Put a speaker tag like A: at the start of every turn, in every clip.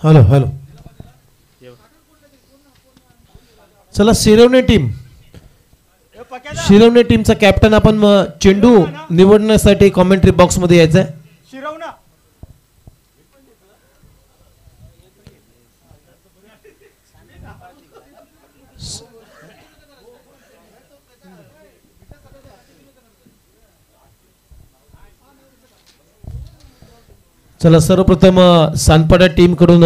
A: Hello hello. चला Shirvane team, Shirvane टीमचा captain आपण चेंडू निवडण्यासाठी कॉमेंट्री बॉक्स मध्ये यायचं आहे. चला सर्वप्रथम सानपाडा टीम कडून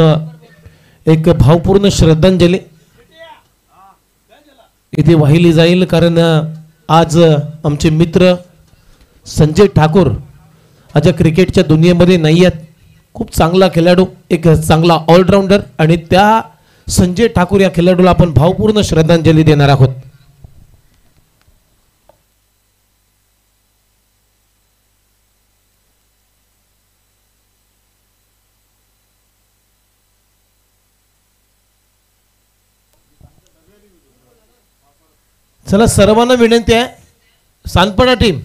A: एक भावपूर्ण श्रद्धांजली इथे वाहिली जाईल, कारण आज आमचे मित्र संजय ठाकूर आज क्रिकेटच्या दुनियेमध्ये नाही आहेत. खूप चांगला खेळाडू, एक चांगला ऑलराऊंडर, आणि त्या संजय ठाकूर या खेळाडूला आपण भावपूर्ण श्रद्धांजली देणार आहोत. चला सर्वांना विनंती आहे, सानपाडा टीम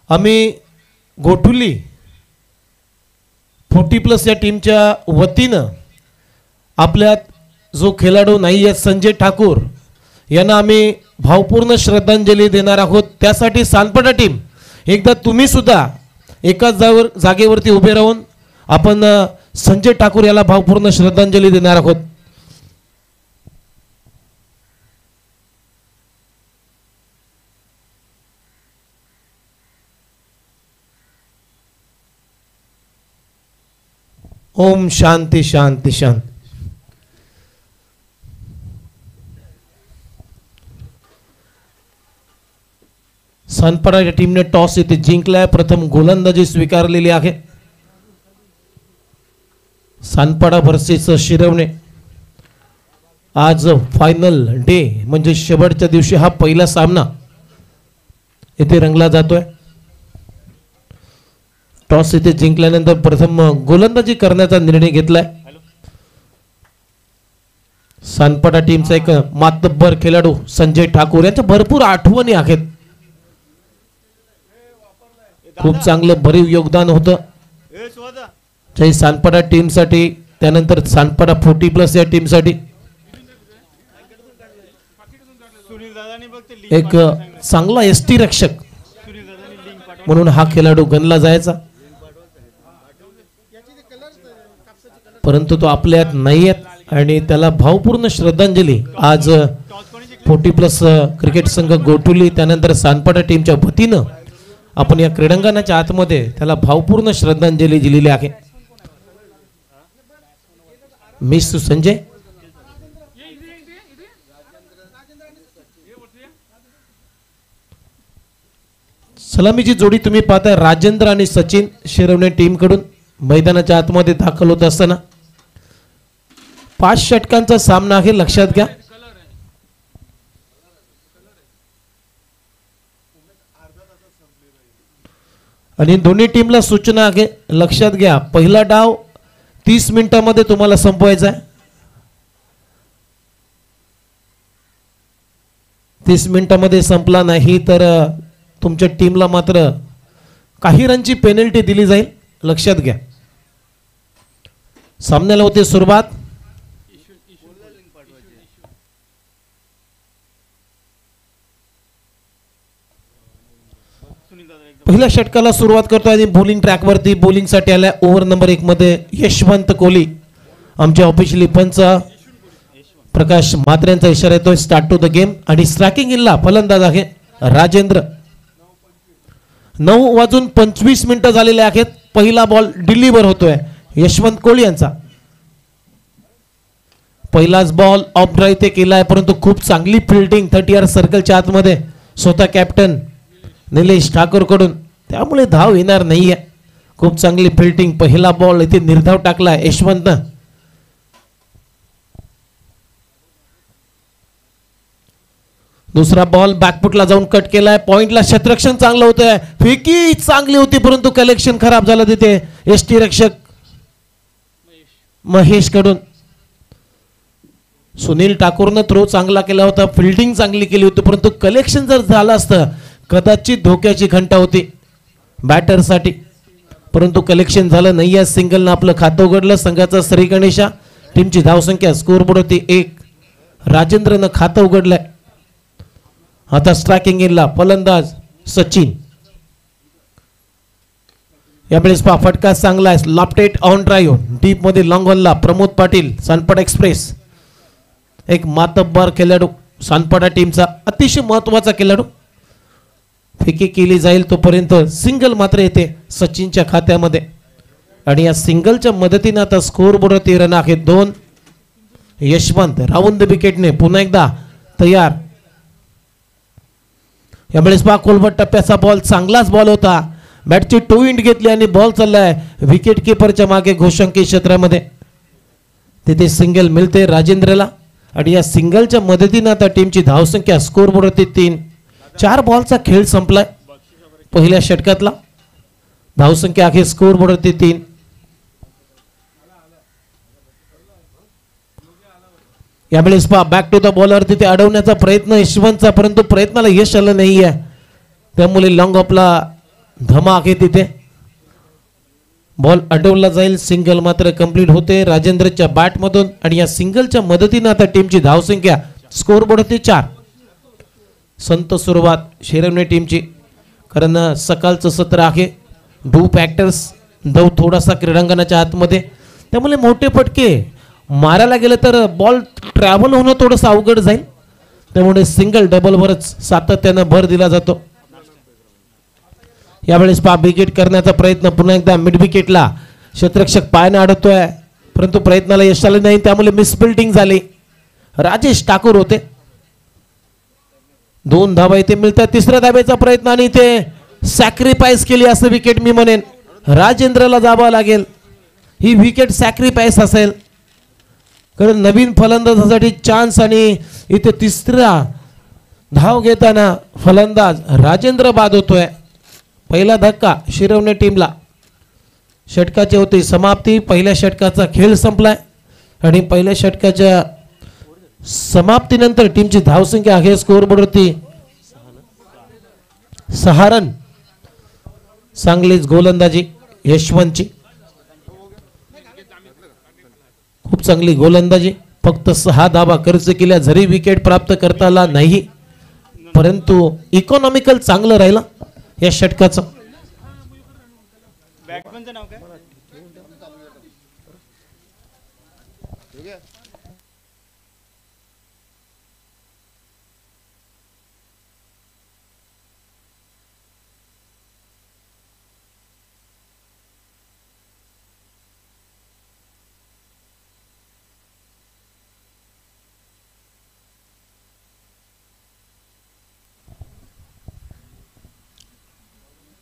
A: आम्ही गोठुली 40+ या टीमच्या वतीनं आपल्यात जो खेळाडू नाही आहे संजय ठाकूर यांना आम्ही भावपूर्ण श्रद्धांजली देणार आहोत. त्यासाठी सानपाडा टीम एकदा तुम्ही सुद्धा एकाच जागेवरती उभे राहून आपण संजय ठाकूर याला भावपूर्ण श्रद्धांजली देणार आहोत. ओम शांती शांती शांती. सानपाडा या टीमने टॉस येथे जिंकलाय, प्रथम गोलंदाजी स्वीकारलेली आहे. सानपाडा वर्सेस शिरवणे. आज फायनल डे म्हणजे शेवटच्या दिवशी हा पहिला सामना येथे रंगला जातोय. टॉस येथे जिंकल्यानंतर प्रथम गोलंदाजी करण्याचा निर्णय घेतलाय. सानपाडा टीमचा एक मातब्बर खेळाडू संजय ठाकूर, यांच्या भरपूर आठवणी आहेत. खूप चांगलं भरीव योगदान होतं जय सानपाडा टीमसाठी, त्यानंतर सानपाडा 40+ या टीमसाठी. एक चांगला एसटी रक्षक म्हणून हा खेळाडू गणला जायचा, परंतु तो आपल्यात नाही आहे आणि त्याला भावपूर्ण श्रद्धांजली आज 40+ क्रिकेट संघ गोठुली त्यानंतर सानपाडा टीमच्या वतीनं आपण या क्रीडांगणाच्या आतमध्ये त्याला भावपूर्ण श्रद्धांजली दिलेली आहे. मिस संजय. सलामीची जोडी तुम्ही पाहताय राजेंद्र आणि सचिन शिरवणे टीम कडून मैदानाच्या आतमध्ये दाखल होत असताना 5 षटकांचा सामना आहे, लक्षात घ्या. आणि दोन्ही टीमला सूचना आहे, लक्षात घ्या. पहिला डाव 30 मिनिटांमध्ये तुम्हाला संपवायचा आहे. 30 मिनिटांमध्ये संपला नाही तर तुमच्या टीमला मात्र काही रनची पेनल्टी दिली जाईल, लक्षात घ्या. सामन्याला होते सुरुवात. पहिल्या षटकाला सुरुवात करतो आणि बॉलिंग ट्रॅकवरती बॉलिंगसाठी आल्या ओव्हर नंबर 1 मध्ये यशवंत कोहली. आमचे ऑफिशियली पंच प्रकाश म्हात्रेंचा इशारा येतोय स्टार्ट टू द गेम. आणि स्ट्रायकिंग इनला फलंदाज आहे राजेंद्र. 9:25 झालेले आहेत. पहिला बॉल डिलिव्हर होतोय यशवंत कोहली यांचा. पहिलाच बॉल ऑफ ड्राईव्ह ते केलाय, परंतु खूप चांगली फिल्डिंग 30 सर्कलच्या आतमध्ये स्वतः कॅप्टन निलेश ठाकूर कडून, त्यामुळे धाव येणार नाहीये. खूप चांगली फिल्डिंग. पहिला बॉल इथे निर्धाव टाकला यशवंत. दुसरा बॉल बॅकफुटला जाऊन कट केलाय. पॉइंटला क्षेत्ररक्षण चांगलं होतंय, फेकी चांगली होती परंतु कलेक्शन खराब झालं तिथे एसटी रक्षक महेश कडून. सुनील ठाकूरनं थ्रो चांगला केला होता, फिल्डिंग चांगली केली होती, परंतु कलेक्शन जर झालं असतं कदाचित धोक्याची घंटा होती बॅटरसाठी, परंतु कलेक्शन झालं नाही. सिंगलनं आपलं खातं उघडलं संघाचा श्री गणेशा. टीमची धावसंख्या स्कोरबोर्डवरती 1. राजेंद्रनं खातं उघडलंय. आता स्ट्रायकिंग इनला फलंदाज सचिन. यावेळेस फटका चांगला आहे. लॉफ्टेड ऑन ड्राईव्ह डीप मध्ये लॉंग ऑनला प्रमोद पाटील सानपाडा एक्सप्रेस. एक मातब्बर खेळाडू सानपाडा टीमचा, अतिशय महत्वाचा खेळाडू. फेकी केली जाईल तोपर्यंत सिंगल मात्र येते सचिनच्या खात्यामध्ये आणि या सिंगलच्या मदतीने आता स्कोरबोर्डवरती रन आहेत 2. यशवंत राऊंड विकेटने पुन्हा एकदा तयार. यावेळेस कोलबट टप्प्याचा बॉल चांगलाच बॉल होता. बॅटची टू इंट घेतली आणि बॉल चाललाय विकेट किपरच्या मागे घोषंकी क्षेत्रामध्ये. तिथे सिंगल मिळते राजेंद्रला आणि या सिंगलच्या मदतीने आता टीमची धावसंख्या स्कोरबोर्डवरती 3. 4 बॉलचा खेळ संपलाय पहिल्या षटकातला. धावसंख्या आहे स्कोरबोर्डवरती 3. यावेळेस बॅक टू द बॉलर तिथे अडवण्याचा प्रयत्न यशवंतचा, परंतु प्रयत्नाला यश आलं नाहीये. त्यामुळे लॉंग ऑफला धमा आहे तिथे. बॉल अडवला जाईल. सिंगल मात्र कंप्लीट होते राजेंद्रच्या बॅटमधून आणि या सिंगलच्या मदतीने आता टीमची धावसंख्या स्कोरबोर्डवरती 4. संत सुरुवात शिरवणे टीमची, कारण सकाळचं सत्र आहे. डू फॅक्टर्स दव थोडासा क्रीडांगणाच्या आतमध्ये, त्यामुळे मोठे फटके मारायला गेले तर बॉल ट्रॅव्हल होणं थोडंसं अवघड जाईल. त्यामुळे सिंगल डबलवरच सातत्यानं भर दिला जातो. यावेळेस विकेट करण्याचा प्रयत्न पुन्हा एकदा मिड विकेटला क्षेत्ररक्षक पायाने अडकतोय, परंतु प्रयत्नाला यश आले नाही. त्यामुळे मिसफिल्डिंग झाली. राजेश ठाकूर होते. 2 धावा इथे मिळतात. 3ऱ्या धाब्याचा प्रयत्न आणि इथे सॅक्रिफाईस केली असं विकेट मी म्हणेन. राजेंद्रला जावं लागेल. ही विकेट सॅक्रिफाईस असेल, कारण नवीन फलंदाजासाठी चान्स आणि इथे 3रा धाव घेताना फलंदाज राजेंद्र बाद होतोय. पहिला धक्का शिरवणे टीमला. षटकाची होती समाप्ती. पहिल्या षटकाचा खेळ संपलाय आणि पहिल्या षटकाच्या समाप्तीनंतर टीमची धावसंख्या आहे स्कोरबोर्डवरती 6 रन. चांगलीच गोलंदाजी यशवंतची, खूप चांगली गोलंदाजी. फक्त 6 धावा खर्च केल्या, जरी विकेट प्राप्त करता आला नाही, परंतु इकॉनॉमिकल चांगलं राहिलं या षटकाचं.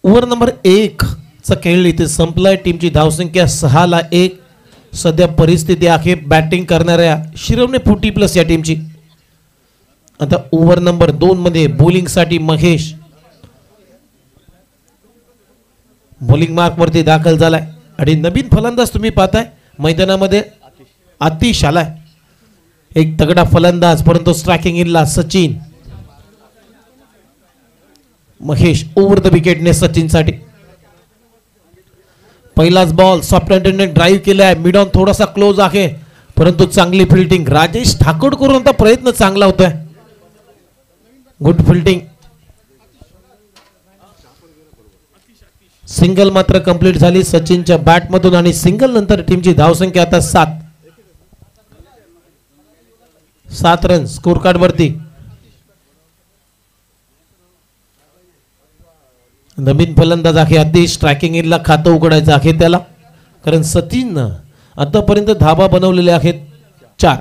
A: ओव्हर नंबर 1 चा खेळ इथे संपलाय. टीमची धावसंख्या 6-1. सध्या परिस्थिती आहे बॅटिंग करणाऱ्या शिरवणे 40+ या टीमची. आता ओव्हर नंबर 2 मध्ये बॉलिंग साठी महेश बॉलिंग मार्क वरती दाखल झालाय आणि नवीन फलंदाज तुम्ही पाहताय मैदानामध्ये आतिश आलाय. एक तगडा फलंदाज, परंतु स्ट्रायकिंग इनला सचिन. महेश ओव्हर द विकेटने सचिन साठी. पहिलाच बॉल सॉफ्ट हँडेडने ड्राईव्ह केलाय. मिड ऑन थोडासा क्लोज आहे, परंतु चांगली फिल्डिंग राजेश ठाकूर करून प्रयत्न चांगला होतोय. Good fielding. सिंगल मात्र कंप्लीट झाली सचिनच्या बॅट मधून आणि सिंगल नंतर टीमची धावसंख्या आता 7 रन स्कोर कार्ड वरती. नवीन फलंदाज आहे आधी स्ट्रायकिंग इनला खातं उघडायचं आहे त्याला, कारण सचिननं आतापर्यंत धाबा बनवलेले आहेत 4.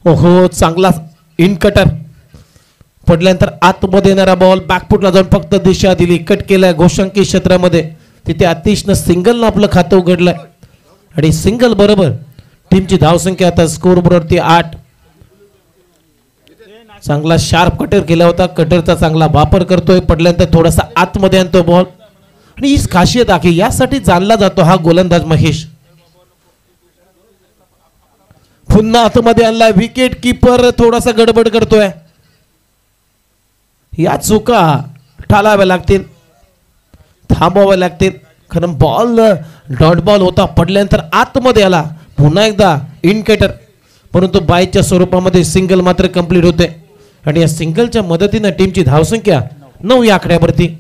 A: ओहो, चांगला इन कटर पडल्यानंतर आतमध्ये येणारा बॉल बॅकफुटला जाऊन फक्त दिशा दिली, कट केलाय घोषंकी क्षेत्रामध्ये. तिथे आतिशनं सिंगलनं आपलं खातं उघडलंय आणि सिंगल बरोबर टीमची धावसंख्या आता स्कोरबोर्डवरती 8. चांगला शार्प कटर केला होता. कटरचा चांगला वापर करतोय. पडल्यानंतर थोडासा आतमध्ये आणतो बॉल आणि ही खासियत आहे, यासाठी जाणला जातो हा गोलंदाज महेश. पुन्हा आतमध्ये आणलाय. विकेट कीपर थोडासा गडबड करतोय. या चुका टाळाव्या लागतील, थांबवाव्या लागतील, कारण बॉल डॉट बॉल होता, पडल्यानंतर आतमध्ये आला, पुन्हा एकदा इनकेटर, परंतु बायच्या स्वरूपामध्ये सिंगल मात्र कंप्लीट होते आणि या सिंगलच्या मदतीने टीमची धावसंख्या 9 या आकड्यावरती.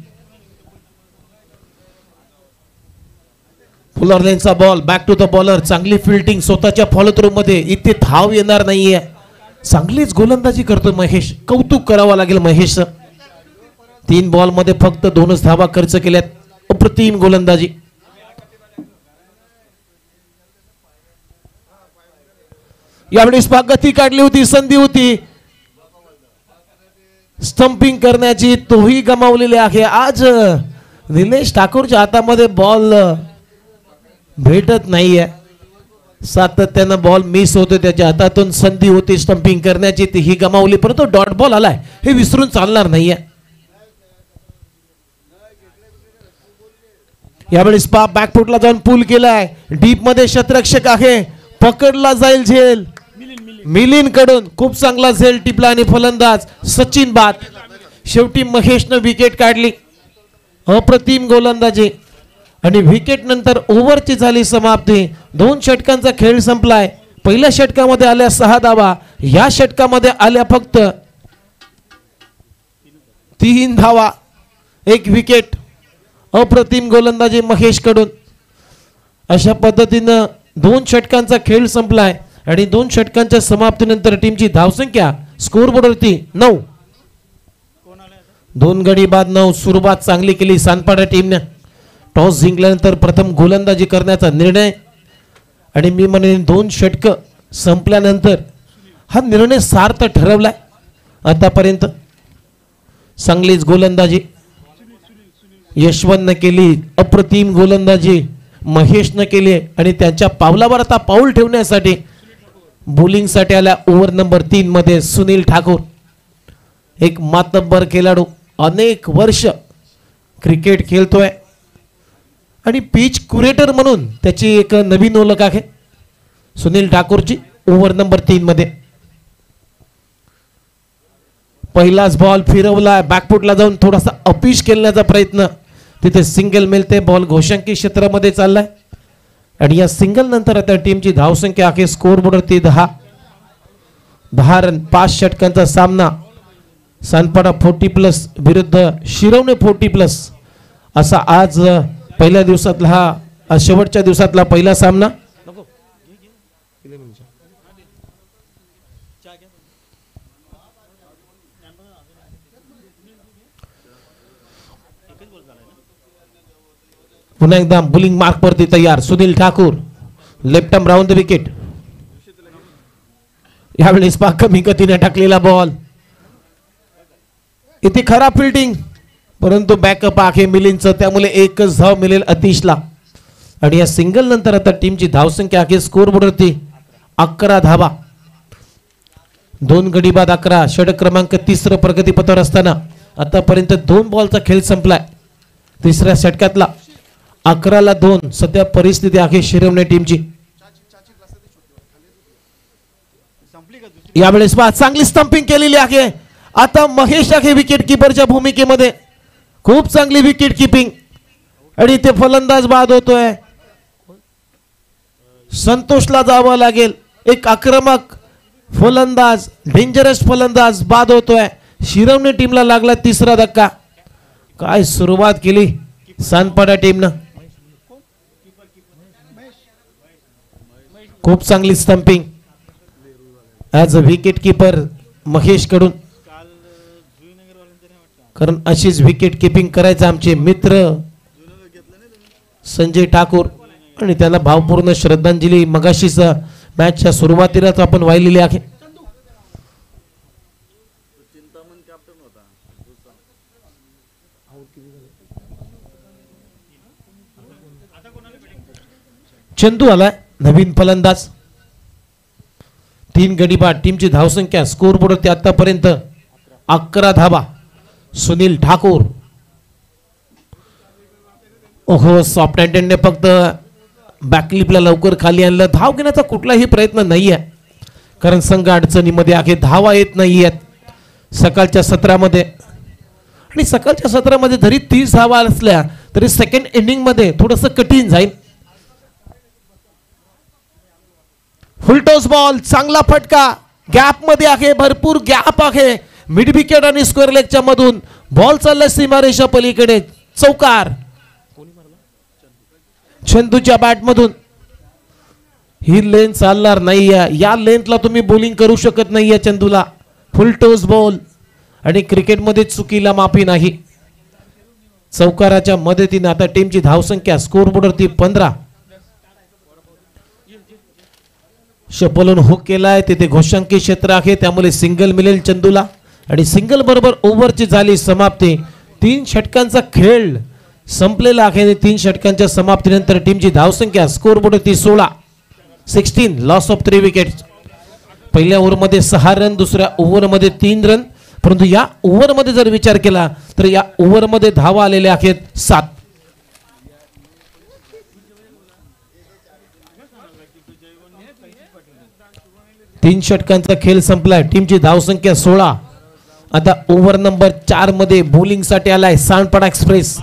A: फुलर लेनचा ball back to the bowler, चांगली फिल्डिंग स्वतःच्या फॉलो थ्रू मध्ये, इथे धाव येणार नाहीये, चांगलीच गोलंदाजी करतोय महेश, कौतुक करावं लागेल महेश. 3 बॉल मध्ये फक्त 2च धावा खर्च केल्यात, अप्रतिम गोलंदाजी. यावेळेस गती काढली होती, संधी होती स्टंपिंग करण्याची, तोही गमावलेली आहे. आज निलेश ठाकूरच्या हातामध्ये बॉल भेटत नाहीये, सातत्यानं बॉल मिस होतो, त्याच्या हातातून संधी होती स्टंपिंग करण्याची, ती ही गमावली, परंतु डॉट बॉल आलाय हे विसरून चालणार नाहीये. यावेळेस बॅकफुटला जाऊन पूल केलाय, डीप मध्ये शतरक्षक आहे, पकडला जाईल झेल मिलिंद कडून, खूप चांगला झेल टिपला आणि फलंदाज सचिन बाद. शेवटी महेशनं विकेट काढली, अप्रतिम गोलंदाजी आणि विकेट नंतर ओव्हरची झाली समाप्ती. 2 षटकांचा खेळ संपलाय. पहिल्या षटकामध्ये आल्या 6 धावा, या षटकामध्ये आल्या फक्त 3 धावा, 1 विकेट. अप्रतिम गोलंदाजी महेश कडून. अशा पद्धतीनं 2 षटकांचा खेळ संपलाय आणि 2 षटकांच्या समाप्तीनंतर टीमची धावसंख्या स्कोरबोर्डवरती 9. 2 गडी बाद 9. सुरुवात चांगली केली सानपाडा टीमने. टॉस जिंकल्यानंतर प्रथम गोलंदाजी करण्याचा निर्णय आणि मी म्हणेन 2 षटक संपल्यानंतर हा निर्णय सार्थ ठरवलाय. आतापर्यंत चांगलीच गोलंदाजी यशवंतनं केली, अप्रतिम गोलंदाजी महेशनं केली आणि त्यांच्या पावलावर आता पाऊल ठेवण्यासाठी बॉलिंगसाठी आल्या ओव्हर नंबर 3 मध्ये सुनील ठाकूर. एक मातब्बर खेळाडू, अनेक वर्ष क्रिकेट खेळतोय आणि पिच क्युरेटर म्हणून त्याची एक नवीन ओळख आहे सुनील ठाकूरची. ओव्हर नंबर 3 मध्ये पहिलाच बॉल फिरवला, बॅकफुटला जाऊन थोडासा अपिश खेळण्याचा प्रयत्न, तिथे सिंगल मिळते, बॉल घोषांकी क्षेत्रामध्ये चाललाय आणि या सिंगल नंतर आता टीमची धावसंख्या आहे स्कोरबोर्डवरती 10 रन. 5 षटकांचा सामना. सानपाडा 40+ विरुद्ध शिरवणे 40+, असा आज पहिल्या दिवसातला हा शेवटच्या दिवसातला पहिला सामना. पुन्हा एकदा बॉलिंग मार्क वरती तयार Sunil Thakur, left arm round the wicket. यावेळेस कमी गतीने टाकलेला बॉल, इथे खराब फिल्डिंग, परंतु बॅकअप आहे मिलिंदचं, त्यामुळे एकच धाव मिळेल अतिशला आणि या सिंगल नंतर आता टीमची धावसंख्या आहे स्कोरबोर्डवरती 11 धावा. 2 गडी बाद 11. षटक क्रमांक 3 प्रगतीपथावर असताना आतापर्यंत 2 बॉलचा खेळ संपलाय. तिसऱ्या षटकातला 11ला 2 सध्या परिस्थिती आहे शिरवणे टीमची. यावेळेस चांगली स्टंपिंग केलेली आहे. आता महेश आहे विकेट किपरच्या भूमिकेमध्ये, खूप चांगली विकेट किपिंग आणि ते फलंदाज बाद होतोय. संतोषला जावं लागेल, एक आक्रमक फलंदाज, डेंजरस फलंदाज बाद होतोय. शिरवणे टीमला लागला 3रा धक्का. काय सुरुवात केली सानपाडा टीमनं, खूप चांगली stumping as a wicket keeper Mahesh कडून, कारण अशीच विकेट किपिंग करायचं आमचे मित्र संजय ठाकूर आणि त्याला भावपूर्ण श्रद्धांजली मगाशीच मॅचच्या सुरुवातीलाच आपण वाहिलेली आहे. चंदू आलाय नवीन फलंदाज. 3 गडी बाद. टीमची धावसंख्या स्कोरबोर्डवरती आतापर्यंत 11 धावा. सुनील ठाकूर, ओहो सॉफ्ट हँडेडने फक्त बॅकलिपला लवकर खाली आणलं. धाव घेण्याचा कुठलाही प्रयत्न नाही आहे, कारण संघ अडचणीमध्ये आहे, धावा येत नाही आहेत सकाळच्या सत्रामध्ये. आणि सकाळच्या सत्रामध्ये जरी 30 धावा असल्या तरी सेकंड इनिंग मध्ये थोडंसं कठीण जाईल. फुलटॉस बॉल, चांगला फटका, गॅप मध्ये आहे, भरपूर गॅप आहे. मिड विकेट आणि स्क्वेअर लेगच्या मधून बॉल चालला सीमारेषा पलीकडे. चौकार चंदूच्या बॅट मधून. ही लेन चालणार नाही. या लेनला तुम्ही बॉलिंग करू शकत नाही या चंदूला. फुलटॉस बॉल आणि क्रिकेटमध्ये चुकीला माफी नाही. चौकाराच्या मदतीने आता टीमची धावसंख्या स्कोरबोर्डवरती 15. शपलून हुक केलाय, तिथे घोषांकी क्षेत्र आहे, त्यामुळे सिंगल मिळेल चंदूला. आणि सिंगल बरोबर ओव्हरची झाली समाप्ती. 3 षटकांचा खेळ संपलेला आहे. 3 षटकांच्या समाप्तीनंतर टीमची धावसंख्या स्कोरबोर्डवरती 16. Loss of 3 wickets. पहिल्या ओव्हरमध्ये 6 रन, दुसऱ्या ओव्हरमध्ये 3 रन. परंतु या ओव्हरमध्ये जर विचार केला तर या ओव्हरमध्ये धावा आलेल्या आहेत 7. तीन षटकांचा खेळ संपलाय. टीमची धावसंख्या 16. आता ओव्हर नंबर 4 मध्ये बॉलिंग साठी आलाय सांडपाडा एक्सप्रेस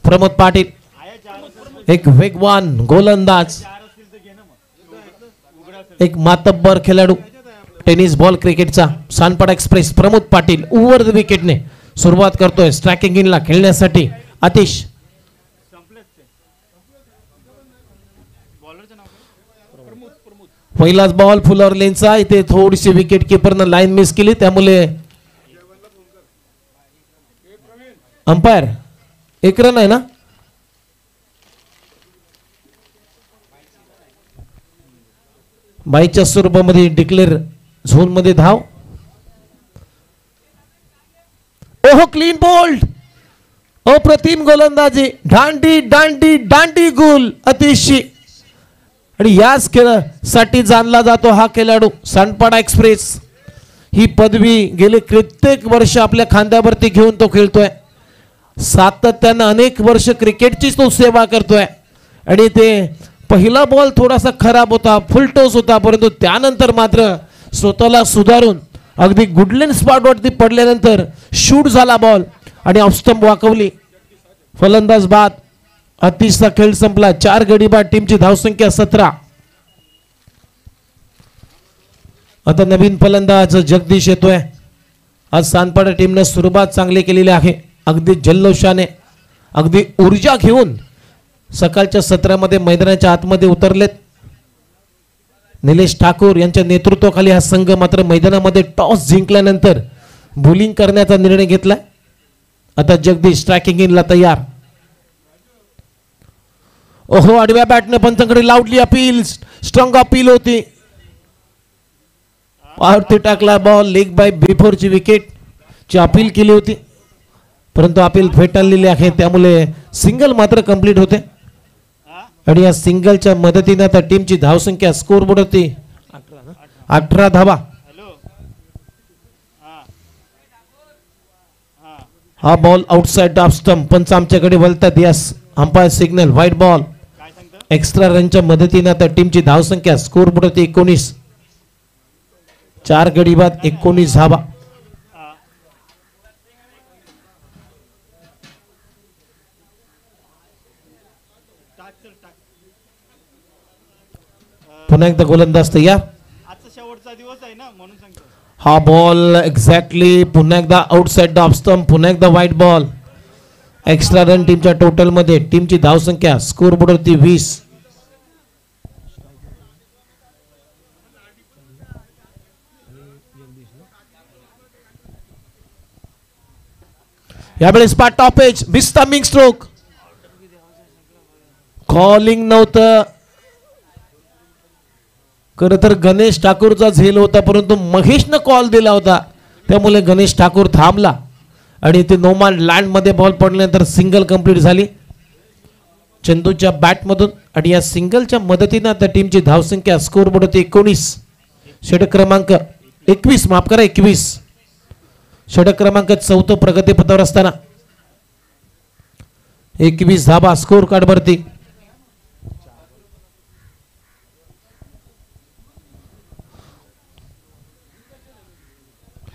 A: प्रमोद पाटील. एक वेगवान गोलंदाज, एक मातब्बर खेळाडू टेनिस बॉल क्रिकेटचा सांडपाडा express Pramod Patil over the विकेटने सुरुवात करतोय स्ट्रायकिंग इनला खेळण्यासाठी. आतिश पहिलाच बॉल फुलर लेनचा. इथे थोडीशी विकेट किपरनं लाईन मिस केली, त्यामुळे अंपायर 1 रन आहे ना. बाईच्या स्वरूपामध्ये डिक्लेअर झोन मध्ये धाव. ओहो, क्लीन बोल्ड, अप्रतिम गोलंदाजी, दांडी दांडी दांडी गुल अतिशय. आणि याच खेळासाठी जाणला जातो हा खेळाडू सांडपाडा एक्सप्रेस. ही पदवी गेले कित्येक वर्ष आपल्या खांद्यावरती घेऊन तो खेळतोय. सातत्यानं अनेक वर्ष क्रिकेटची तो सेवा करतोय. आणि ते पहिला बॉल थोडासा खराब होता, फुलटॉस होता, परंतु त्यानंतर मात्र स्वतःला सुधारून अगदी गुडलेन स्पॉटवरती पडल्यानंतर शूट झाला बॉल आणि ऑफस्टंप वाकवली. फलंदाज बाद. अतिशय खेळ संपला. 4 गडी बाद. टीमची धावसंख्या 17. आता नवीन फलंदाज जगदीश येतोय. आज सांडपाडा टीमने सुरुवात चांगली केलेली आहे. अगदी जल्लोषाने, अगदी ऊर्जा घेऊन सकाळच्या सत्रामध्ये मैदानाच्या आतमध्ये उतरलेत. निलेश ठाकूर यांच्या नेतृत्वाखाली हा संघ मात्र मैदानामध्ये टॉस जिंकल्यानंतर बॉलिंग करण्याचा निर्णय घेतलाय. आता जगदीश स्ट्रायकिंग इनला तयार. ओहो, आडव्या बॅटने पंचांकडे लावली अपील. स्ट्रॉंग अपील होती. पावरती टाकला बॉल. लेग बाय बिफोरची विकेट ची अपील केली होती, परंतु अपील फेटाळलेली आहे, त्यामुळे सिंगल मात्र कंप्लीट होते. आणि या सिंगलच्या मदतीने आता टीमची धावसंख्या स्कोरबोर्डवरती 18 धावा. हा बॉल आउटसाइड ऑफ स्टंप. पंच आमच्याकडे वळतात. Yes, umpire signal wide ball. Extra रनच्या मदतीने आता टीमची धावसंख्या स्कोरबोर्डवरती 19. 4 गडी बाद, 19 धावा. पुन्हा एकदा गोलंदाज तयार.
B: आजचा शेवटचा दिवस आहे ना म्हणून सांगतो.
A: हा बॉल एक्झॅक्टली पुन्हा एकदा आउटसाइड ऑफ स्टंप. पुन्हा एकदा व्हाईट बॉल. एक्स्ट्रा रन टीमच्या टोटल मध्ये. टीमची धावसंख्या स्कोरबोर्डवरती 20. यावेळेस टॉप एज विस्टमिंग स्ट्रोक. कॉलिंग नव्हतं खरं तर गणेश ठाकूरचा झेल होता, परंतु महेशनं कॉल दिला होता, त्यामुळे गणेश ठाकूर थांबला आणि ते नोमान लँड मध्ये बॉल पडल्यानंतर सिंगल कंप्लीट झाली चंदूच्या बॅट मधून. आणि या सिंगलच्या मदतीने आता टीमची धावसंख्या स्कोरबोर्डवरती 19. षटक क्रमांक 21, माफ करा 21. षटक क्रमांक 4 प्रगतीपथावर असताना 21 धाबा स्कोर कार्ड वरती.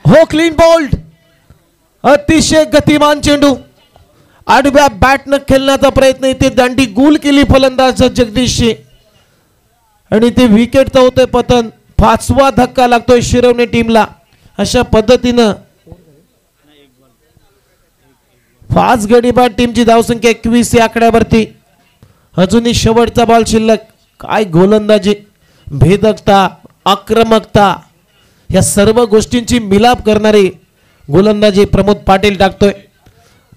A: हो, क्लीन बोल्ड. अतिशय गतिमान चेंडू आडव्या बॅटनं खेळण्याचा प्रयत्न इथे दांडी गोल केली फलंदाज जगदीशची आणि ते विकेटचं होतंय पतन. 5वा धक्का लागतोय शिरवणे टीमला. अशा पद्धतीनं 5 गडी बाद टीमची धावसंख्या 21 या आकड्यावरती. अजूनही शेवटचा बॉल शिल्लक. काय गोलंदाजी, भेदकता, आक्रमकता या सर्व गोष्टींची मिलाप करणारी गोलंदाजी प्रमोद पाटील टाकतोय.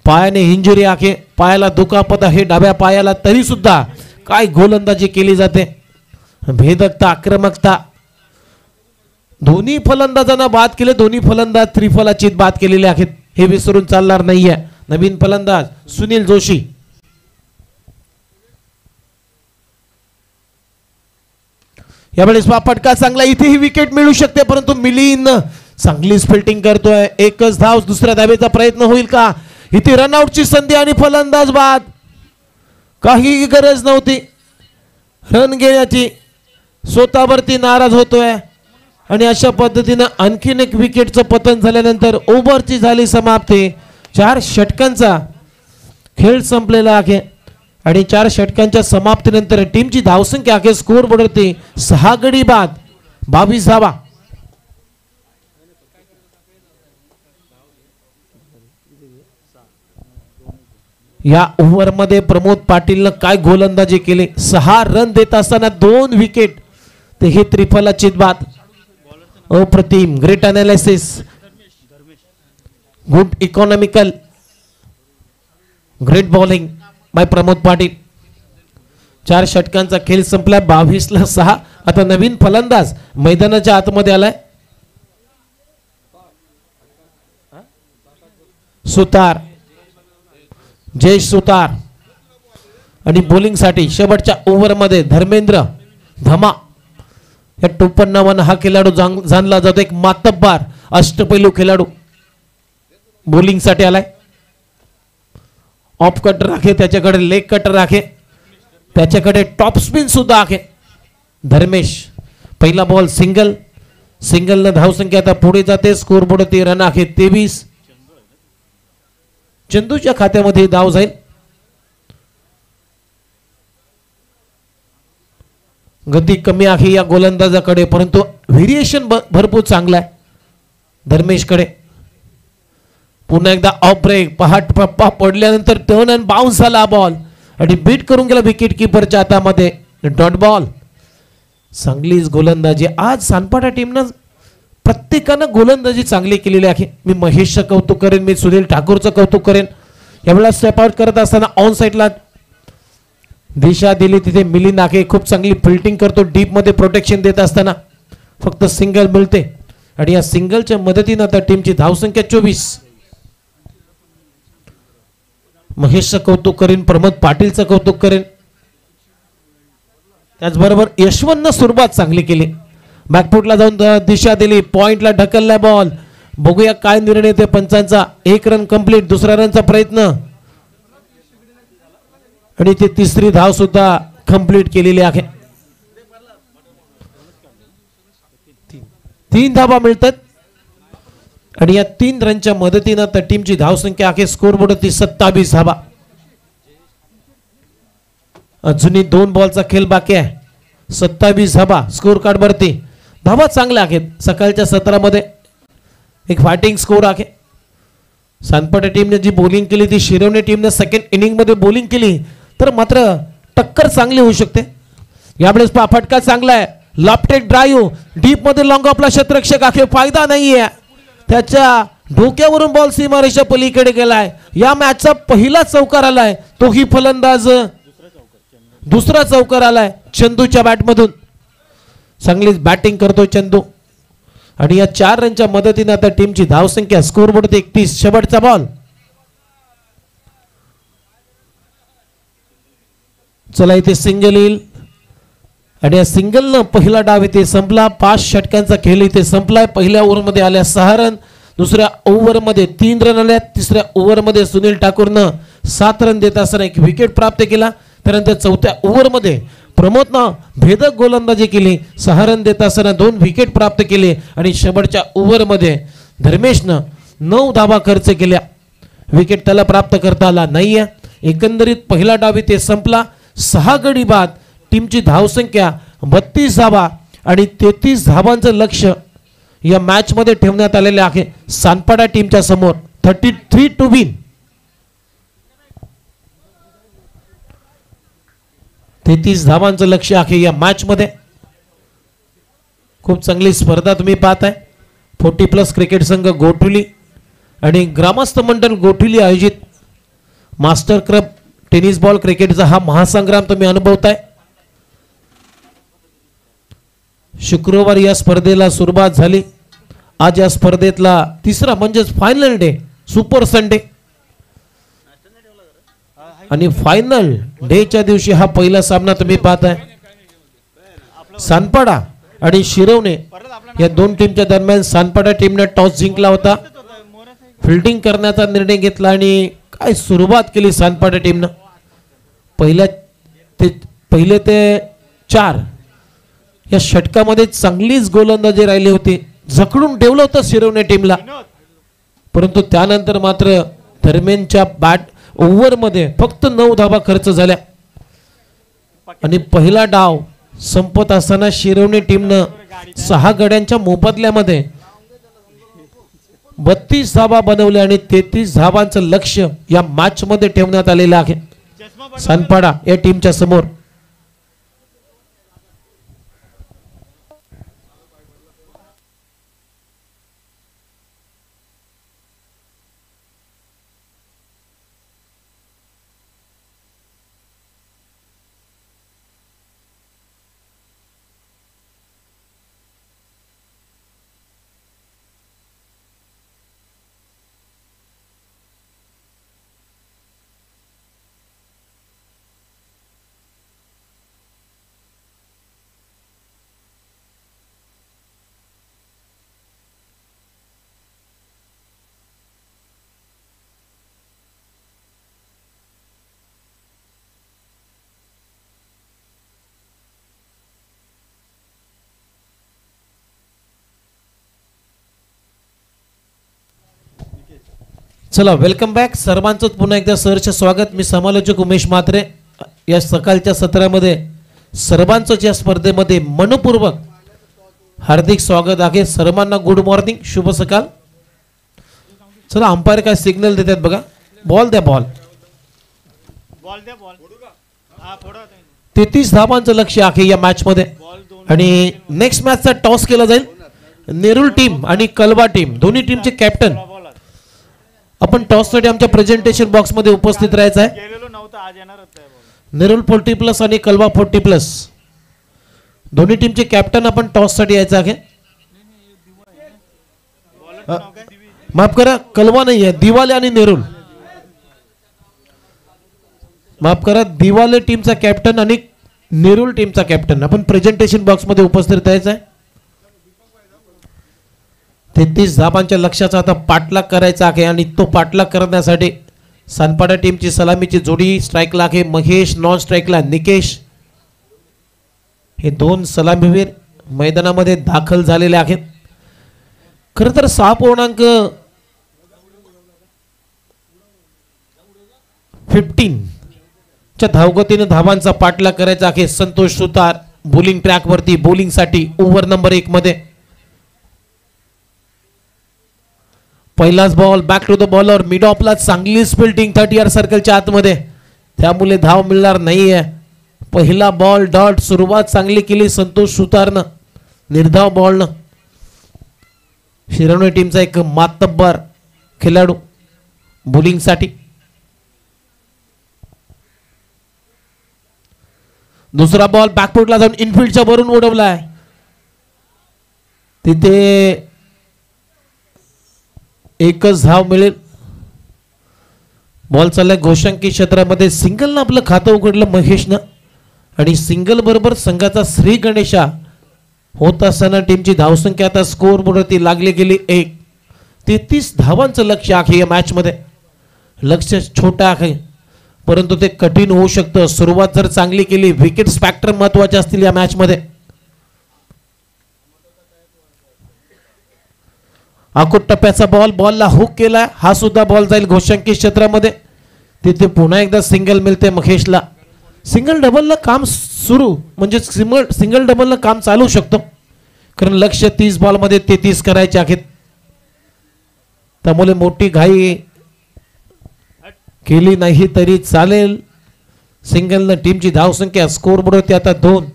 A: पायाने इंजुरी आहे, पायाला दुखापत आहे डाव्या पायाला, तरी सुद्धा काय गोलंदाजी केली जाते. भेदकता, आक्रमकता. दोन्ही फलंदाजांना बाद केले. दोन्ही फलंदाज त्रिफलाचीत बाद केलेले आहेत. हे विसरून चालणार नाहीये. नवीन फलंदाज सुनील जोशी. यावेळेस फटका चांगला. इथेही विकेट मिळू शकते परंतु मिलिंद चांगलीच फिल्डिंग करतोय. एकच धाव. दुसऱ्या धावेचा प्रयत्न होईल का? इथे रनआउटची संधी आणि फलंदाज बाद. काही गरज नव्हती रन घेण्याची. स्वतःवरती नाराज होतोय आणि अशा पद्धतीनं आणखीन एक विकेटचं पतन झाल्यानंतर ओव्हरची झाली समाप्ती. 4 षटकांचा खेळ संपलेला आहे आणि 4 षटकांच्या समाप्तीनंतर टीमची धावसंख्या आहे स्कोर बोर्डवरती 6 गडी बाद 22 धावा. या ओव्हरमध्ये प्रमोद पाटीलनं काय गोलंदाजी केली. 6 रन देत असताना 2 विकेट, ते हे त्रिफलाचीत बाद. अप्रतिम. Great analysis, good economical, great bowling bye Pramod Patil. 4 षटकांचा खेळ संपला. 22ला 6. आता नवीन फलंदाज मैदानाच्या आतमध्ये आलाय. सुतार, जयेश सुतार. आणि बॉलिंग साठी शेवटच्या ओव्हरमध्ये धर्मेंद्र धमा. या 52 हा खेळाडू जाणला जातो. एक मातब्बार अष्टपैलू खेळाडू बॉलिंग साठी आलाय. ऑफ कटर आहे त्याच्याकडे, लेग कटर आहे त्याच्याकडे, टॉप स्पिन सुद्धा आहे. धर्मेश. पहिला बॉल सिंगल. सिंगल न धावसंख्या आता पुढे जाते. स्कोर बोर्ड 13 रन आहे. 23 चंदूच्या खात्यामध्ये धाव जाईल. गती कमी आहे या गोलंदाजाकडे परंतु व्हेरिएशन भरपूर चांगला आहे धर्मेशकडे. पुन्हा एकदा ऑफ ब्रेक. पहाट पप्पा पडल्यानंतर टर्न अँड बाउन्स झाला बॉल आणि बीट करून गेला विकेट किपरच्या हातामध्ये. Dot ball. चांगलीच गोलंदाजी आज सानपाडा टीमनं प्रत्येकानं गोलंदाजी चांगली केलेली आहे. मी महेशचं कौतुक करेन, मी सुनील ठाकूरचं कौतुक करेन. यावेळेला स्टेप आउट करत असताना ऑन साईडला दिशा दिली तिथे मिलिंद आहे. खूप चांगली फिल्डिंग करतो. डीप मध्ये प्रोटेक्शन देत असताना फक्त सिंगल मिळते आणि या सिंगलच्या मदतीने आता टीमची धावसंख्या 24. महेशचं कौतुक करेन, प्रमोद पाटीलचं कौतुक करेन. त्याचबरोबर यशवंतनं सुरुवात चांगली केली. बॅकफुटला जाऊन दिशा दिली. पॉइंटला ढकलला बॉल. बघूया काय निर्णय ते पंचांचा. 1 रन कंप्लीट. दुसऱ्या रनचा प्रयत्न आणि ते तिसरी धाव सुद्धा कंप्लीट केलेली आहे. 3 धावा मिळतात आणि या 3 रनच्या मदतीने तर टीमची धावसंख्या आहे स्कोर बोर्ड 27 धावा. अजूनही 2 बॉलचा खेळ बाकी आहे. 27 धावा स्कोर कार्ड वरती. धावा चांगल्या आहेत. सकाळच्या सत्रामध्ये एक फायटिंग स्कोर आहे. सानपाडा टीमने जी बॉलिंग केली ती शिरवणे टीमने सेकंड इनिंग मध्ये बॉलिंग केली तर मात्र टक्कर चांगली होऊ शकते. यावेळेस फटका चांगला आहे. लॉफ्टेड ड्राईव्ह डीप मध्ये लॉंग ऑफला क्षेत्ररक्षक आहे. फायदा नाहीये. त्याच्या डोक्यावरून बॉल सीमारेषा पलीकडे गेलाय. या मॅचचा पहिला चौकार आलाय तोही फलंदाज दुसरा चौकार आलाय चंदूच्या बॅटमधून. चांगलीच बॅटिंग करतो चंदू आणि या 4 रनच्या मदतीने आता टीमची धावसंख्या स्कोर बोर्ड 31. शेवटचा बॉल. चला इथे सिंगल येईल आणि या सिंगलनं पहिला डाव इथे संपला. 5 षटकांचा खेळ इथे संपलाय. पहिल्या ओव्हरमध्ये आल्या 6 रन. दुसऱ्या ओव्हरमध्ये 3 रन आल्या. तिसऱ्या ओव्हरमध्ये सुनील ठाकूरनं 7 रन देत असताना 1 विकेट प्राप्त केला. त्यानंतर चौथ्या ओव्हरमध्ये प्रमोदनं भेदक गोलंदाजी केली. 6 रन देत असताना 2 विकेट प्राप्त केले आणि शेवटच्या ओव्हरमध्ये धर्मेशनं 9 धावा खर्च केल्या. विकेट त्याला प्राप्त करता आला नाहीये. एकंदरीत पहिला डाव इथे संपला. 6 गडी बाद. टीमची धावसंख्या 32 धावा आणि 33 धावांचं लक्ष या मॅच मध्ये ठेवण्यात आलेले आहे सानपाडा टीमच्या समोर. 33 टू विन. 33 धावांचं लक्ष आहे या मॅच मध्ये. खूप चांगली स्पर्धा तुम्ही पाहताय. 40+ क्रिकेट संघ गोठुली आणि ग्रामस्थ मंडळ गोठुली आयोजित मास्टर क्लब टेनिस बॉल क्रिकेटचा हा महासंग्राम तुम्ही अनुभवताय. शुक्रवारी या स्पर्धेला सुरुवात झाली. आज या स्पर्धेतला तिसरा म्हणजेच फायनल डे, सुपर संडे आणि फायनल डेच्या दिवशी हा पहिला सामना तुम्ही पाहताय. सानपाडा आणि शिरवणे या दोन टीमच्या दरम्यान सानपाडा टीमने टॉस जिंकला होता. फिल्डिंग करण्याचा निर्णय घेतला आणि काय सुरुवात केली सानपाडा टीमनं. पहिले ते 4 या षटकामध्ये चांगलीच गोलंदाजी राहिली होती. जखडून ठेवलं होतं शिरवणे टीमला, परंतु त्यानंतर मात्र दरम्यानच्या बॅट ओव्हरमध्ये फक्त 9 धावा खर्च झाल्या आणि पहिला डाव संपत असताना शिरवणे टीमनं 6 गड्यांच्या मोबदल्यामध्ये 32 धावा बनवल्या आणि 33 धावांचं लक्ष या मॅच मध्ये ठेवण्यात आलेलं आहे सानपाडा या टीमच्या समोर. चला वेलकम बॅक. सर्वांचं पुन्हा एकदा सहर्ष स्वागत. मी समालोचक उमेश म्हात्रे. या सकाळच्या सत्रामध्ये सर्वांचं या स्पर्धेमध्ये मनपूर्वक हार्दिक स्वागत आहे. सर्वांना गुड मॉर्निंग, शुभ सकाळ. चला अंपायर काय सिग्नल देतात बघा. बॉल द्या, बॉल. 33 धावांचं लक्ष आहे या मॅच मध्ये आणि नेक्स्ट मॅचचा टॉस केला जाईल. नेरुल टीम आणि कलवा टीम दोन्ही टीमचे कॅप्टन आपण टॉस साठी आमच्या प्रेझेंटेशन बॉक्स मध्ये उपस्थित राहायचं आहे. नेरुल 40+ आणि कलवा 40+, दोन्ही टीमचे कॅप्टन आपण टॉस साठी यायचं आहे. माफ करा, कलवा नाही आहे, दिवाले आणि नेरुल. माफ करा, दिवाले टीमचा कॅप्टन आणि नेरुल टीमचा कॅप्टन आपण प्रेझेंटेशन बॉक्स मध्ये उपस्थित राहायचं आहे. 33 धावांच्या लक्ष्याचा आता पाठलाग करायचा आहे आणि तो पाठलाग करण्यासाठी सानपाडा टीमची सलामीची जोडी स्ट्राईकला आहे महेश, नॉन स्ट्राईकला निकेश. हे 2 सलामीवीर मैदानामध्ये दाखल झालेले आहेत. खरं तर 6.15 च्या धावगतीने धावांचा पाठलाग करायचा आहे. संतोष सुतार बॉलिंग ट्रॅक वरती बॉलिंग साठी ओव्हर नंबर 1 मध्ये. पहिलाच ball back to the bowler, mid ऑफला चांगली स्पिल्टिंग 30 यार्ड सर्कलच्या आतमध्ये, त्यामुळे धाव मिळणार नाहीये. पहिला बॉल डॉट. सुरुवात चांगली केली संतोष सुतारनं निर्धाव बॉलनं. शिरवणे टीमचा एक मातब्बर खेळाडू बॉलिंग साठी. दुसरा बॉल बॅकफुटला जाऊन इनफिल्डच्या वरून उडवलाय. तिथे एकच धाव मिळेल. बॉल चाललाय घोषांकी क्षेत्रामध्ये. सिंगलनं आपलं खातं उघडलं महेशनं आणि सिंगल बरोबर संघाचा श्री गणेशा होत असताना टीमची धावसंख्या आता स्कोर बोर्डवरती लागली गेली 1. 33 धावांचं लक्ष आहे या मॅच मध्ये. लक्ष छोटा आहे परंतु ते कठीण होऊ शकतं. सुरुवात जर चांगली केली, विकेट फॅक्टर महत्वाचे असतील या मॅच मध्ये. आखूड टप्प्याचा बॉलला हुक केला, हा सुद्धा बॉल जाईल घोषांकित क्षेत्रामध्ये. तिथे पुन्हा एकदा सिंगल मिळते महेशला. सिंगल डबलला काम सुरू म्हणजे सिंगल डबलला काम चालू शकतो, कारण लक्ष्य 30 बॉलमध्ये 33 करायचे आहेत. त्यामुळे मोठी घाई केली नाही तरी चालेल. सिंगलनं टीमची धावसंख्या स्कोर बोर्डवरती आता 2.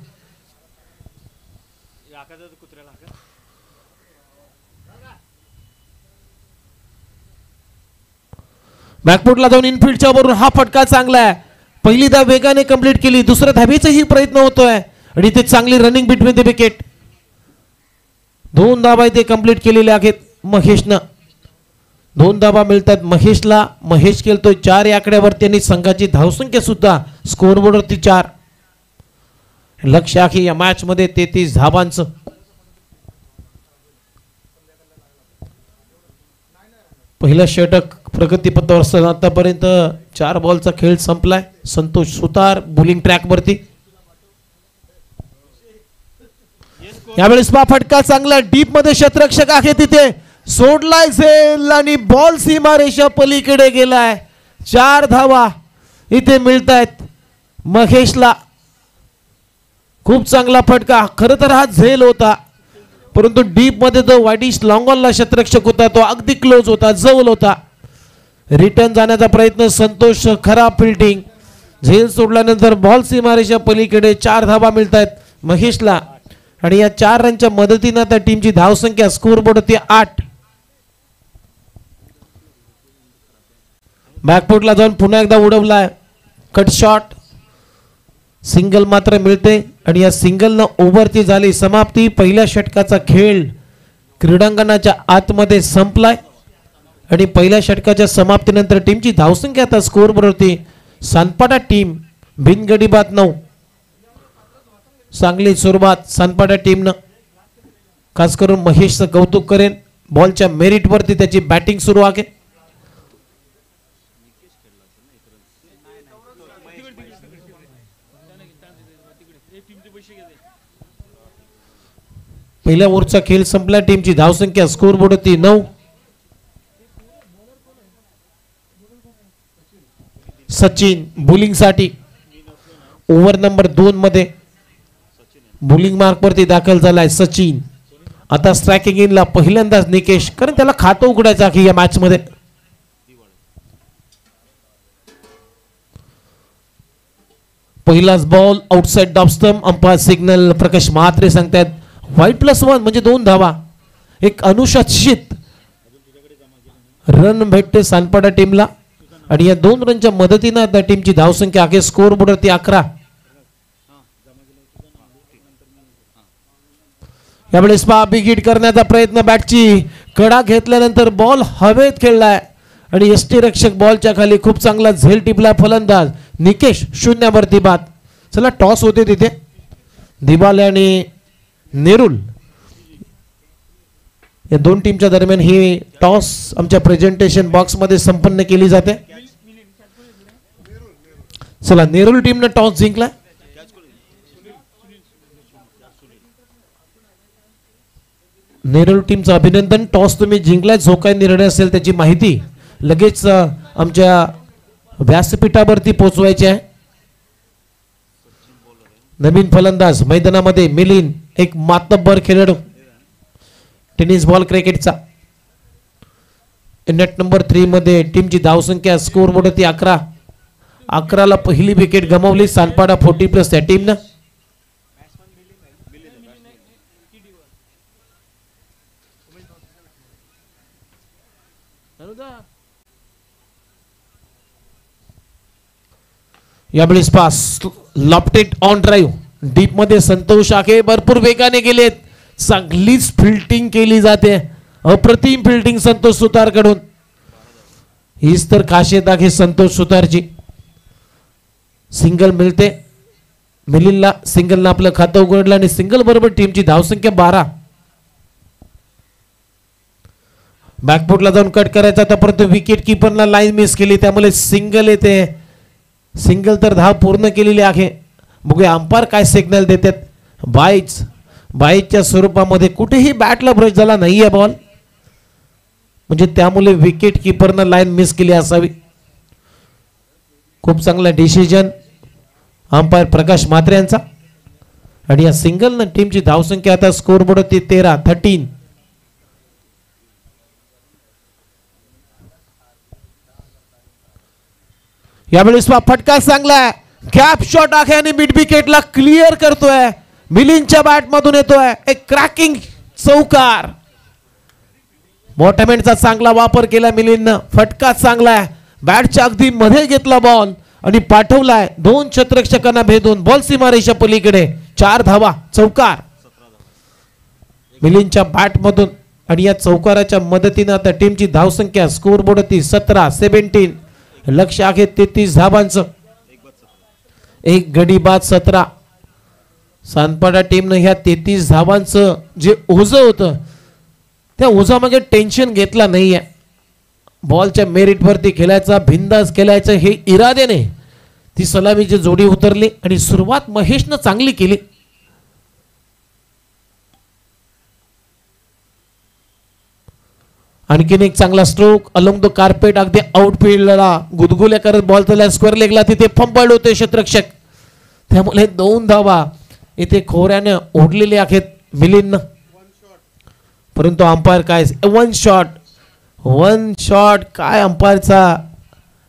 A: बॅकफुटला जाऊन इनफिल्डच्या वरून हा फटका चांगला आहे. पहिली धाव वेगाने कंप्लीट केली, दुसऱ्या धावेचाही प्रयत्न होतोय आणि ते चांगली रनिंग बिटवीन द विकेट. 2 धावा ते कंप्लीट केलेले आहेत महेशनं. 2 धावा मिळतात महेशला. महेश खेळतोय 4 या आकड्यावरती आणि संघाची धावसंख्या सुद्धा स्कोर बोर्डवरती 4. लक्ष आहे या मॅच मध्ये 33 धावांचं. पहिलं षटक प्रगतीपथावर असताना आतापर्यंत 4 बॉलचा खेळ संपलाय. संतोष सुतार बॉलिंग ट्रॅक वरती. यावेळेस फटका चांगला डीप मध्ये क्षेत्ररक्षक आहे तिथे सोडलाय झेल आणि बॉल सीमारेषा पलीकडे गेलाय. 4 धावा इथे मिळतायत महेशला. खूप चांगला फटका. खरं तर हा झेल होता, परंतु डीप मध्ये जो वाईडिश लॉंग ऑनला क्षेत्ररक्षक होता तो अगदी क्लोज होता, जवळ होता. रिटर्न जाण्याचा प्रयत्न संतोष, खराब फिल्डिंग. झेल सोडल्यानंतर बॉल सीमारेषा पलीकडे. 4 धावा मिळतायत महेशला आणि या 4 रनच्या मदतीने त्या टीमची धावसंख्या स्कोर बोर्डवरती 8. बॅकफुटला जाऊन पुन्हा एकदा उडवलाय कट शॉट. सिंगल मात्र मिळते आणि या सिंगलनं ओव्हरची झाली समाप्ती. पहिल्या षटकाचा खेळ क्रीडांगणाच्या आतमध्ये संपलाय आणि पहिल्या षटकाच्या समाप्तीनंतर टीमची धावसंख्या आता स्कोर बोर्डवरती सानपाडा टीम बिनगडी बाद 9. चांगली सुरुवात सानपाडा टीमनं. खास करून महेशचं कौतुक करेन, बॉलच्या मेरिट वरती त्याची बॅटिंग सुरू आहे. पहिल्या ओव्हरचा खेळ संपला. टीमची धावसंख्या स्कोर बोर्डवरती 9. सचिन बॉलिंग साठी ओव्हर नंबर 2 मध्ये बॉलिंग मार्क वरती दाखल झालाय सचिन. आता स्ट्रायकिंग इनला पहिल्यांदाच निकेश, कारण त्याला खातं उघडायचं आहे या मॅच मध्ये. पहिलाच ball outside off stump. Umpire signal Prakash Mhatre सांगतात वाईट +1 म्हणजे 2 धावा. एक अनुशासित रन भेटते सानपाडा टीमला आणि या 2 रनच्या मदतीने त्या टीमची धावसंख्या आहे स्कोर बोर्डवरती 11. यावेळेस बिग हिट करण्याचा प्रयत्न. बॅटची कडा घेतल्यानंतर बॉल हवेत खेळलाय आणि यष्टीरक्षक बॉलच्या खाली. खूप चांगला झेल टिपला फलंदाज निकेश 0 वरती बाद. चला टॉस होते तिथे दिवाले आणि नेरुल या 2 टीमच्या दरम्यान ही टॉस आमच्या प्रेझेंटेशन बॉक्स मध्ये संपन्न केली जाते. चला नेरुल टीमने टॉस जिंकला. नेरुल टीमचं अभिनंदन. टॉस तुम्ही जिंकलाय. जो काही निर्णय असेल त्याची माहिती लगेच आमच्या व्यासपीठावरती पोहोचवायची आहे. नवीन फलंदाज मैदानामध्ये मिलिंद, एक मातब्बर खेळाडू टेनिस बॉल क्रिकेटचा. नेट नंबर 3 मध्ये टीमची धावसंख्या स्कोर बोर्डवरती 11. 11ला पहिली विकेट गमावली सानपाडा 40+ या टीमनं. यावेळेस पास लॉफ्टेड ऑन ड्राईव्ह डीप मध्ये संतोष आहे. भरपूर वेगाने गेलेत. चांगलीच फिल्डिंग केली जाते. अप्रतिम फिल्डिंग संतोष सुतार कडून. हीच तर खासियत आहे संतोष सुतारची. सिंगल मिळते मिलिंदला. सिंगलनं आपलं खातं उघडलं आणि सिंगल बरोबर टीमची धावसंख्या 12. बॅकफुटला जाऊन कट करायचा होता, परंतु विकेट किपरला लाईन मिस केली, त्यामुळे सिंगल येते. सिंगल तर धाव पूर्ण केलेली आहे. बघूया अंपायर काय सिग्नल देतात. बाईच्या स्वरूपामध्ये कुठेही बॅटला ब्रश झाला नाहीये बॉल. म्हणजे त्यामुळे विकेट किपरनं लाईन मिस केली असावी. खूप चांगला डिसिजन अंपायर प्रकाश म्हात्रे यांचा. आणि या सिंगलनं टीमची धावसंख्या आता स्कोर बोर्ड होती 13. यावेळेस फटका चांगला गॅप शॉट आहे आणि मिड विकेटला क्लिअर करतोय. मिलिंदच्या बॅट मधून येतोय एक क्रॅकिंग चौकार. मोठ्यामेंटचा चांगला वापर केला मिलिंदनं. फटका चांगला आहे. बॅटच्या अगदी मध्ये घेतला बॉल आणि पाठवलाय 2 क्षेत्ररक्षकांना भेदून बॉल सीमारेषा पलीकडे. 4 धावा चौकार मिलिंदच्या बॅट मधून. आणि या चौकाराच्या मदतीने आता टीमची धावसंख्या स्कोर बोर्ड होती 17. लक्ष आहे 33 धावांचं. एक गडी बाद 17. सानपाडा टीमनं ह्या 33 धावांचं जे ओझं होतं त्या ओझामागे टेन्शन घेतला नाहीये. बॉलच्या मेरिट वरती खेळायचा, बिंदास खेळायचं हे इराद्याने ती सलामीची जोडी उतरली आणि सुरुवात महेशनं चांगली केली. आणखीन एक चांगला स्ट्रोक अलोंग द कार्पेट. अगदी आउटफील्डला गुदगुल्या करत बॉल चालला स्क्वेअर लेगला. तिथे फंबळ होते क्षेत्ररक्षक. त्यामुळे 2 धावा इथे खोऱ्याने ओढलेले आहेत मिलिंदनं. परंतु अंपायर काय 1 शॉट काय अंपायरचा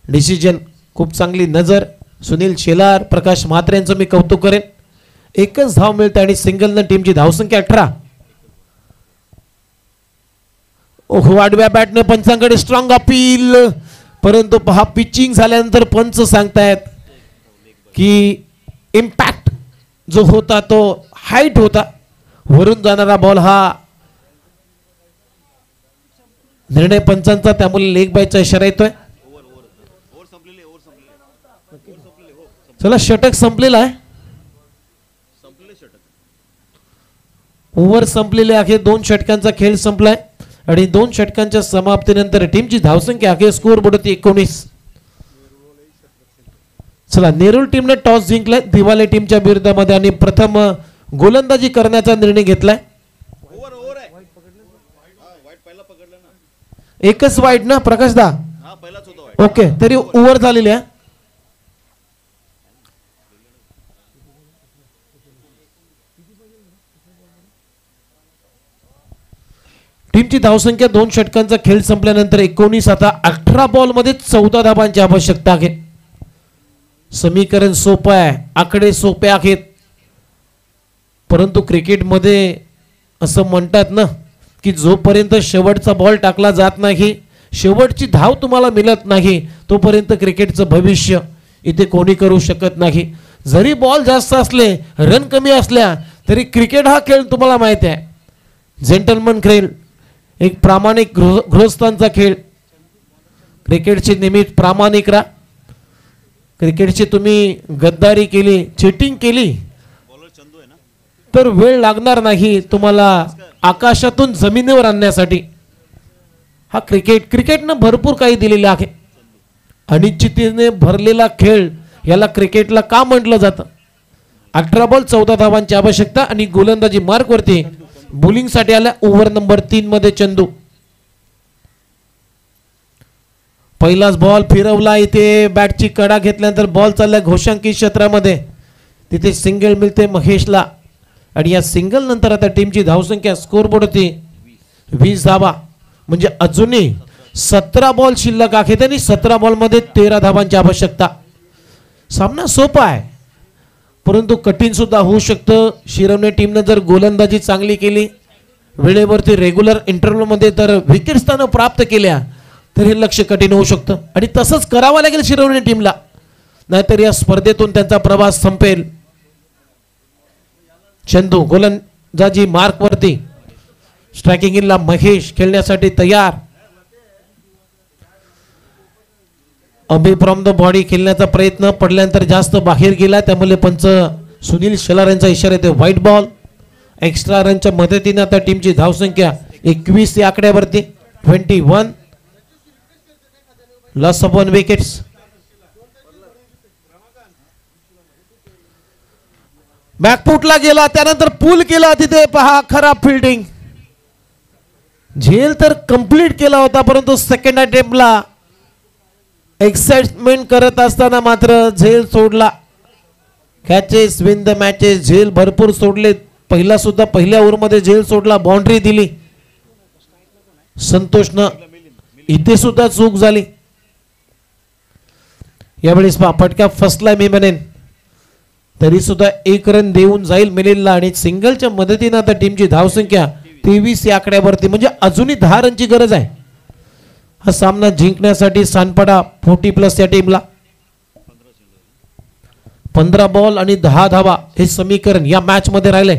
A: डिसिजन. खूप चांगली नजर. सुनील शेलार प्रकाश म्हात्रे यांचं मी कौतुक करेन. एकच धाव मिळते आणि सिंगलनं टीमची धावसंख्या 18. आडव्या बॅटने पंचांकडे स्ट्रॉंग अपील. परंतु पहा पिचिंग झाल्यानंतर पंच सांगतायत की इम्पॅक्ट जो होता तो हाईट होता. वरून जाणारा बॉल हा निर्णय पंचांचा. त्यामुळे लेग बायचा इशारा येतोय. चला षटक संपलेला आहे. ओव्हर संपलेले आहे. 2 षटकांचा खेळ संपलाय आणि 2 षटकांच्या समाप्तीनंतर टीमची धावसंख्या आहे स्कोर बोर्ड होती 19. चला नेरूळ टीमने टॉस जिंकलाय दिवाले टीमच्या विरोधामध्ये आणि प्रथम गोलंदाजी करण्याचा निर्णय घेतलाय. एकच वाईट ना प्रकाश दा. ओके तरी ओव्हर झालेली आहे. टीमची धावसंख्या 2 षटकांचा खेळ संपल्यानंतर 19. आता 18 बॉल मध्ये 14 धावांची आवश्यकता आहे. समीकरण सोपं आहे. आकडे सोपे आहेत. परंतु क्रिकेटमध्ये असं म्हणतात ना की जोपर्यंत शेवटचा बॉल टाकला जात नाही, शेवटची धाव तुम्हाला मिळत नाही, तोपर्यंत क्रिकेटचं भविष्य इथे कोणी करू शकत नाही. जरी बॉल जास्त असले, रन कमी असल्या तरी क्रिकेट हा खेळ तुम्हाला माहिती आहे जेंटलमन खेळ, एक प्रामाणिक गृहस्थांचा खेळ. क्रिकेटची नेहमीच प्रामाणिक राहा. क्रिकेटची तुम्ही गद्दारी केली, चिटिंग केली तर वेळ लागणार नाही तुम्हाला आकाशातून जमिनीवर आणण्यासाठी. हा क्रिकेटनं भरपूर काही दिलेले आहे. अनिश्चिततेने भरलेला खेळ याला क्रिकेटला का म्हटलं जातं. 18 बॉल 14 धावांची आवश्यकता आणि गोलंदाजी मार्क वरती बॉलिंग साठी आला ओव्हर नंबर 3 मध्ये चंदू. पहिलाच बॉल फिरवला. इथे बॅटची कडा घेतल्यानंतर बॉल चालला घोषांकित क्षेत्रामध्ये. तिथे सिंगल मिळते महेशला आणि या सिंगल नंतर आता टीमची धावसंख्या स्कोर बोर्ड होती 20 धावा. म्हणजे अजूनही 17 बॉल शिल्लक आहेत आणि 17 बॉल मध्ये 13 धावांची आवश्यकता. सामना सोपा आहे परंतु कठीण सुद्धा होऊ शकतं. शिरवणे टीमने जर गोलंदाजी चांगली केली, वेळेवरती रेग्युलर इंटरव्हल मध्ये तर विकेट स्थान प्राप्त केल्या तर हे लक्ष कठीण होऊ शकतं आणि तसंच करावं लागेल शिरवणे टीमला, नाहीतर या स्पर्धेतून त्यांचा प्रवास संपेल. चंदू गोलंदाजी मार्क वरती. स्ट्रायकिंग इनला महेश खेळण्यासाठी तयार. अभि फ्रॉम द बॉडी खेळण्याचा प्रयत्न पडल्यानंतर जास्त बाहेर गेला, त्यामुळे पंच सुनील शेलार यांचा इशारा येतो व्हाईट बॉल. एक्स्ट्रा रनच्या मदतीने आता टीमची धावसंख्या 21 या आकड्यावरती 21. Loss of 1 wickets. बॅकफुटला गेला, त्यानंतर पूल केला. तिथे पहा खराब फिल्डिंग. झेल तर कंप्लीट केला होता, परंतु सेकंड अटेम्प्टला एक्साइटमेंट करत असताना मात्र झेल सोडला. Catches win the matches. झेल भरपूर सोडले. पहिला सुद्धा पहिल्या ओव्हरमध्ये झेल सोडला, बाउंड्री दिली. संतोषनं इथे सुद्धा चूक झाली. यावेळेस फटका फसला मी म्हणेन, तरी सुद्धा एक रन देऊन जाईल मिलिंदला आणि सिंगलच्या मदतीने आता टीमची धावसंख्या 23 या आकड्यावरती, म्हणजे अजूनही 10 रनची गरज आहे हा सामना जिंकण्यासाठी. सानपाडा 40+ या टीमला. 15 बॉल आणि 10 धावा हे समीकरण या मॅच मध्ये राहिले.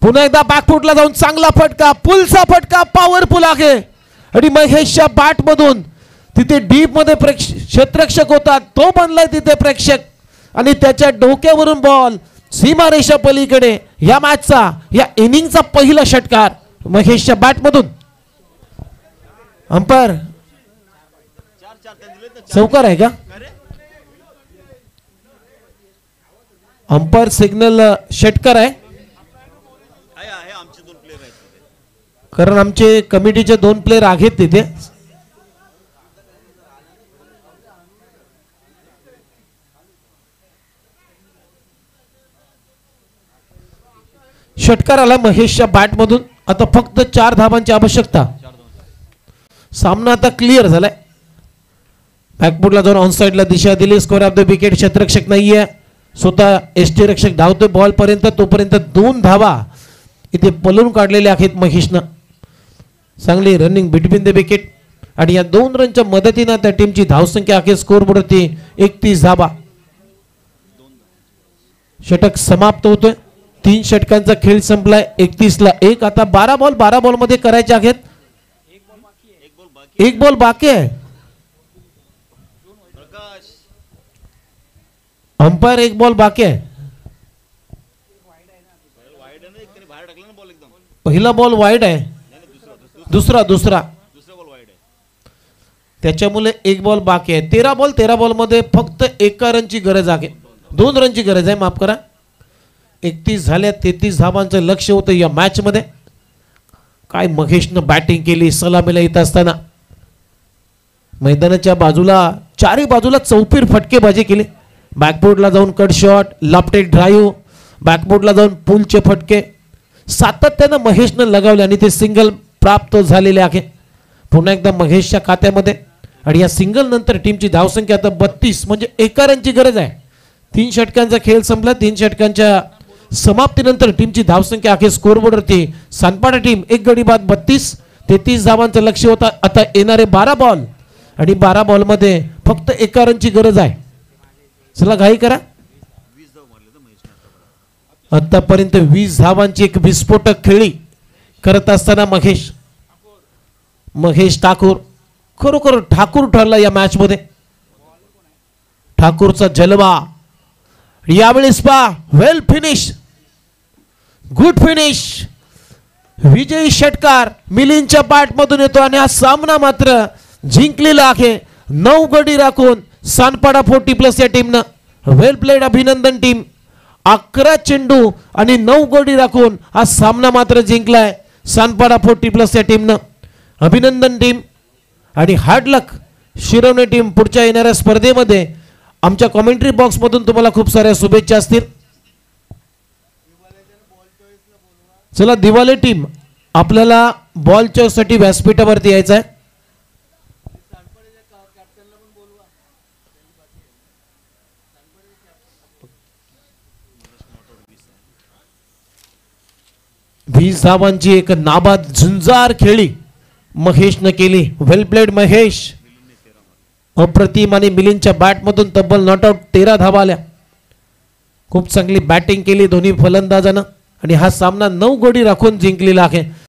A: पुन्हा एकदा बॅकफुटला जाऊन चांगला फटका, पुलचा फटका, पॉवरफुल आहे आणि महेशच्या बॅट मधून तिथे डीप मध्ये क्षेत्ररक्षक होता, तो बनलाय तिथे प्रेक्षक आणि त्याच्या डोक्यावरून बॉल सीमारेषा पलीकडे. या मॅचचा या इनिंगचा पहिला षटकार महेशच्या बॅट मधून. अंपायर चौकार आहे का? अंपायर सिग्नल षटकार आहे, कारण आमचे कमिटीचे 2 प्लेयर आहेत तिथे. षटकार आला महेशच्या बॅट मधून. आता फक्त 4 धावांची आवश्यकता. सामना आता क्लिअर झालाय. बॅकफुटला जाऊन ऑन साइडला दिशा दिली. Score off the wicket. क्षेत्ररक्षक नाहीये, स्वतः एसटी रक्षक धावतोय बॉल पर्यंत. तोपर्यंत 2 धावा इथे पलून काढलेल्या आहेत महेशनं. चांगली रनिंग बिटवीन द विकेट आणि या 2 रनच्या मदतीने त्या टीमची धावसंख्या आहे स्कोरबोर्डवरती 31 धावा. षटक समाप्त होतोय. 3 षटकांचा खेळ संपलाय. 31ला 1. आता 12 बॉल मध्ये करायचे आहेत. एक बॉल बाकी आहे. अंपायर 1 बॉल बाकी आहे. पहिला बॉल वाईड आहे, दुसरा त्याच्यामुळे 1 बॉल बाकी आहे. 13 बॉल मध्ये फक्त 1 रनची गरज आहे. 2 रनची गरज आहे, माफ करा. 31 झाल्या. 33 धावांचं लक्ष होतं या मॅच मध्ये. काय महेशनं बॅटिंग केली सलामीला येत असताना. मैदानाच्या बाजूला 4ही बाजूला चौपीर फटकेबाजी केली. बॅकबोर्डला जाऊन कट शॉट, लॉफ्टेड ड्राईव्ह, बॅकबोर्डला जाऊन पुलचे फटके सातत्यानं महेशनं लगावले आणि ते सिंगल प्राप्त झालेले आहे पुन्हा एकदा महेशच्या खात्यामध्ये. आणि या सिंगल नंतर टीमची धावसंख्या आता 32, म्हणजे 1 रनची गरज आहे. 3 षटकांचा खेळ संपला. 3 षटकांच्या समाप्तीनंतर टीमची धावसंख्या आहे स्कोरबोर्डवरती. सानपाडा टीम 1 गडी बाद 32. 33 धावांचं लक्ष होता. आता येणारे 12 बॉल आणि 12 बॉलमध्ये फक्त 1 रनची गरज आहे. चला घाई करा. आतापर्यंत 20 धावांची एक विस्फोटक खेळी करत असताना महेश ठाकूर खरोखर ठाकूर ठरला या मॅच मध्ये. ठाकूरचा जलवा यावेळेस पहा. Well finish, good finish. विजयी षटकार मिलिंदच्या बॅट मधून येतो आणि हा सामना मात्र जिंकलेला आहे 9 गडी राखून सानपाडा 40+ या टीमनं. वेल प्लेड, अभिनंदन टीम. 11 चेंडू आणि 9 गडी राखून हा सामना मात्र जिंकलाय सानपाडा 40+ या टीमनं. अभिनंदन टीम आणि हार्ड लक शिरवणे टीम. पुढच्या येणाऱ्या स्पर्धेमध्ये आमच्या कॉमेंट्री बॉक्स मधून तुम्हाला खूप साऱ्या शुभेच्छा असतील. चला दिवाले टीम, आपल्याला बॉल चॉईस साठी व्यासपीठावरती यायचं आहे. वीस धावांची एक नाबाद झुंजार खेळी महेशने केली. Well played Mahesh. अप्रतिम. आणि मिलिंदच्या बॅट मधून तब्बल नॉट आउट 13 धावा आल्या. खूप चांगली बॅटिंग केली दोन्ही फलंदाजांना आणि हा सामना 9 गडी राखून जिंकलेला आहे.